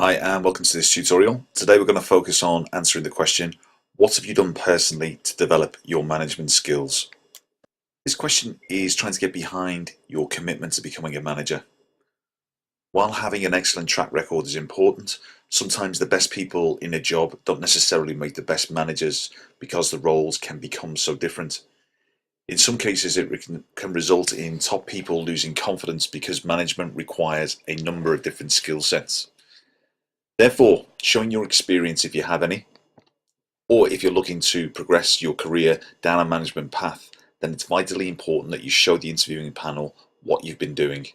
Hi and welcome to this tutorial. Today we're going to focus on answering the question, what have you done personally to develop your management skills? This question is trying to get behind your commitment to becoming a manager. While having an excellent track record is important, sometimes the best people in a job don't necessarily make the best managers because the roles can become so different. In some cases it can result in top people losing confidence because management requires a number of different skill sets. Therefore, showing your experience if you have any, or if you're looking to progress your career down a management path, then it's vitally important that you show the interviewing panel what you've been doing.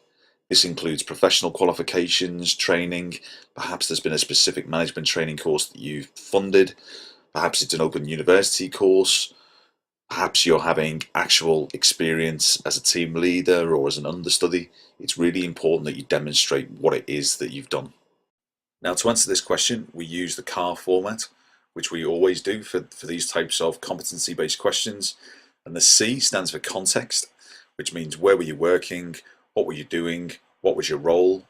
This includes professional qualifications, training, perhaps there's been a specific management training course that you've funded, perhaps it's an open university course, perhaps you're having actual experience as a team leader or as an understudy. It's really important that you demonstrate what it is that you've done. Now, to answer this question, we use the CAR format, which we always do for these types of competency-based questions. And the C stands for context, which means where were you working, what were you doing, what was your role.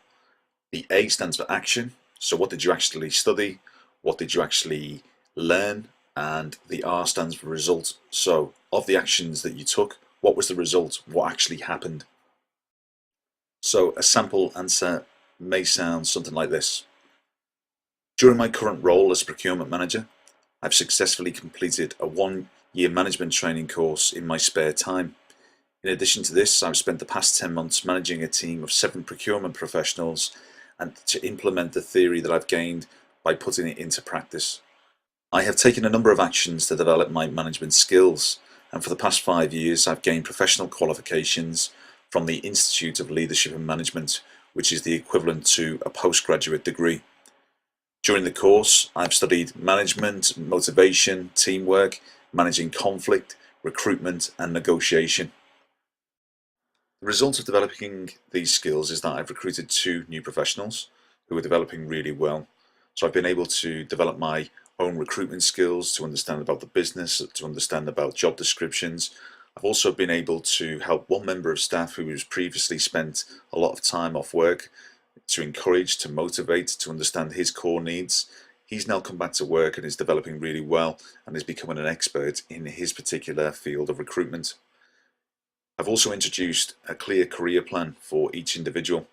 The A stands for action, so what did you actually study, what did you actually learn, and the R stands for result. So, of the actions that you took, what was the result, what actually happened? So, a sample answer may sound something like this. During my current role as procurement manager, I've successfully completed a 1-year management training course in my spare time. In addition to this, I've spent the past 10 months managing a team of 7 procurement professionals and to implement the theory that I've gained by putting it into practice. I have taken a number of actions to develop my management skills, and for the past 5 years I've gained professional qualifications from the Institute of Leadership and Management, which is the equivalent to a postgraduate degree. During the course, I've studied management, motivation, teamwork, managing conflict, recruitment, and negotiation. The result of developing these skills is that I've recruited 2 new professionals who are developing really well. So I've been able to develop my own recruitment skills, to understand about the business, to understand about job descriptions. I've also been able to help one member of staff who was previously spent a lot of time off work, to encourage, to motivate, to understand his core needs. He's now come back to work and is developing really well and is becoming an expert in his particular field of recruitment. I've also introduced a clear career plan for each individual.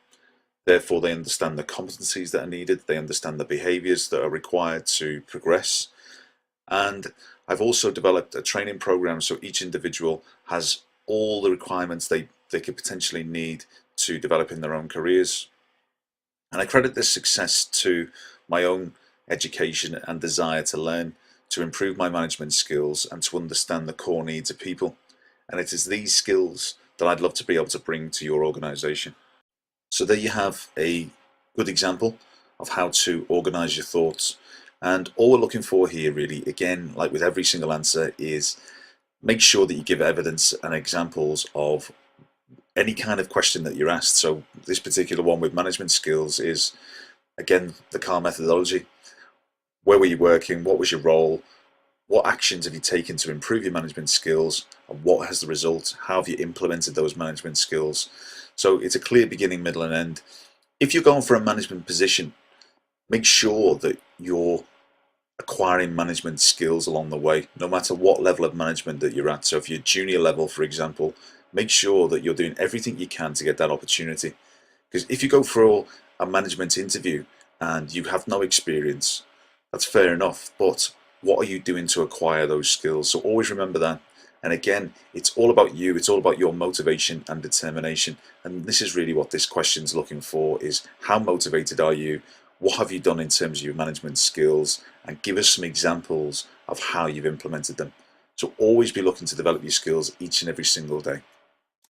Therefore, they understand the competencies that are needed, they understand the behaviours that are required to progress. And I've also developed a training program so each individual has all the requirements they could potentially need to develop in their own careers. And I credit this success to my own education and desire to learn, to improve my management skills and to understand the core needs of people. And it is these skills that I'd love to be able to bring to your organisation. So there you have a good example of how to organise your thoughts. And all we're looking for here really, again, like with every single answer, is make sure that you give evidence and examples of any kind of question that you're asked. So this particular one with management skills is, again, the CAR methodology. Where were you working? What was your role? What actions have you taken to improve your management skills? And what has the result? How have you implemented those management skills? So it's a clear beginning, middle and end. If you're going for a management position, make sure that you're acquiring management skills along the way, no matter what level of management that you're at. So if you're junior level, for example, make sure that you're doing everything you can to get that opportunity. Because if you go for a management interview and you have no experience, that's fair enough, but what are you doing to acquire those skills? So always remember that. And again, it's all about you, it's all about your motivation and determination. And this is really what this question's looking for, is how motivated are you? What have you done in terms of your management skills? And give us some examples of how you've implemented them. So always be looking to develop your skills each and every single day.